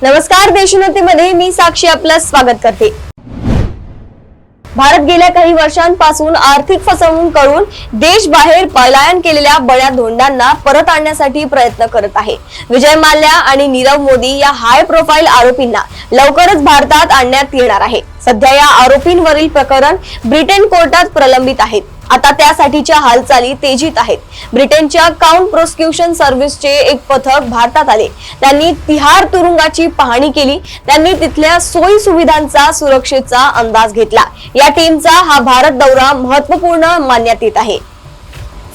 नमस्कार, देशोन्नतीमध्ये मी साक्षी आपलं स्वागत करते। भारत गेल्या काही वर्षांपासून आर्थिक फसवणूक करून देशबाहेर पलायन केलेल्या बड्या धोंडांना परत आणण्यासाठी प्रयत्न करत आहे। विजय माल्या आणि नीरव मोदी या हाय प्रोफाइल आरोपींना लवकरच भारतात आणण्यात येणार आहे। सध्या या आरोपींवरील प्रकरण ब्रिटन कोर्टात प्रलंबित आहे। आता त्यासाठीच्या हालचाली तेजीत आहेत। ब्रिटनच्या क्राउन प्रोसिक्युशन सर्व्हिसचे एक पथक भारतात आले। त्यांनी तिहार तुरुंगाची पाहणी केली। त्यांनी तिथल्या सोयी सुविधांचा सुरक्षेचा अंदाज घेतला। या टीमचा हा भारत दौरा महत्त्वपूर्ण मानण्यात येत आहे।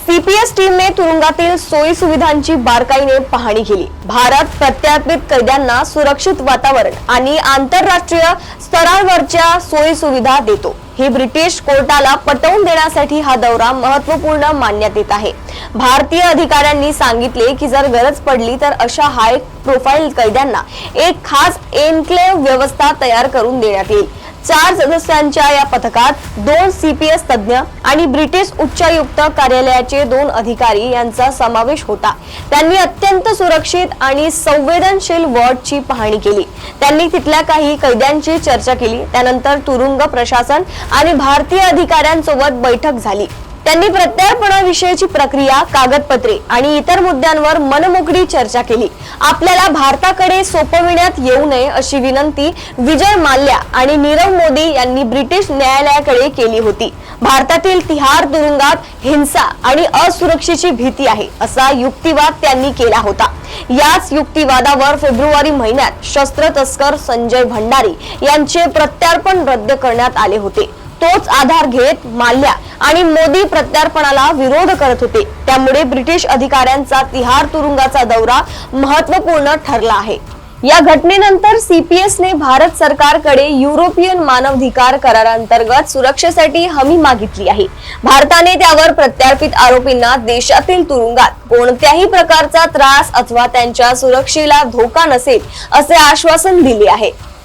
सीपीएस टीमने तुरुंगातील सोयी सुविधांची बारकाईने पाहणी केली। भारत प्रत्यर्पित कैद्यांना सुरक्षित वातावरण आणि आंतरराष्ट्रीय स्तरावरच्या सोयी सुविधा देतो। ही ब्रिटिश कोर्टाला पटवून देण्यासाठी हा दौरा महत्त्वपूर्ण मानण्यात येत आहे। भारतीय अधिकाऱ्यांनी सांगितले की जर गरज पडली तर अशा हाय प्रोफाइल कैद्यांना एक खास एन्क्लेव्ह व्यवस्था तयार करून देण्यात येईल। 4 सदस्यांच्या या पथकात 2 सीपीएस तज्ञ आणि ब्रिटिश उच्चायुक्त कार्यालयाचे 2 अधिकारी यांचा समावेश होता। त्यांनी अत्यंत सुरक्षित आणि संवेदनशील वॉर्डची पाहणी केली। त्यांनी तिथल्या काही कैद्यांची चर्चा केली। त्यानंतर तुरुंग प्रशासन आणि भारतीय अधिकाऱ्यांसोबत बैठक झाली। त्यांनी प्रत्यार्पणाविषयीची प्रक्रिया, कागदपत्रे आणि इतर मुद्द्यांवर मनमोकळी चर्चा केली। आपल्याला भारताकडे सोपविण्यात येऊ नये अशी विनंती विजय माल्या आणि नीरव मोदी यांनी ब्रिटिश न्यायालयाकडे केली होती। भारतातील तिहार तुरुंगात हिंसा आणि असुरक्षेची भीती आहे असा युक्तिवाद त्यांनी केला होता। याच युक्तिवादावर फेब्रुवारी महिन्यात शस्त्र तस्कर संजय भंडारी यांचे प्रत्यार्पण रद्द करण्यात आले होते। तोच आधार घेत माल्या आणि मोदी प्रत्यार्पणाला विरोध करत होते। त्यामुळे ब्रिटिश अधिकाऱ्यांचा तिहार तुरुंगाचा दौरा महत्त्वपूर्ण ठरला आहे। या घटनेनंतर सीपीएसने भारत सरकारकडे युरोपियन मानवाधिकार करारांतर्गत सुरक्षेसाठी हमी मागितली आहे। भारताने त्यावर प्रत्यार्पित आरोपींना देशातील तुरुंगात कोणत्याही प्रकारचा त्रास अथवा त्यांच्या सुरक्षेला धोका नसेल असे आश्वासन दिले आहे।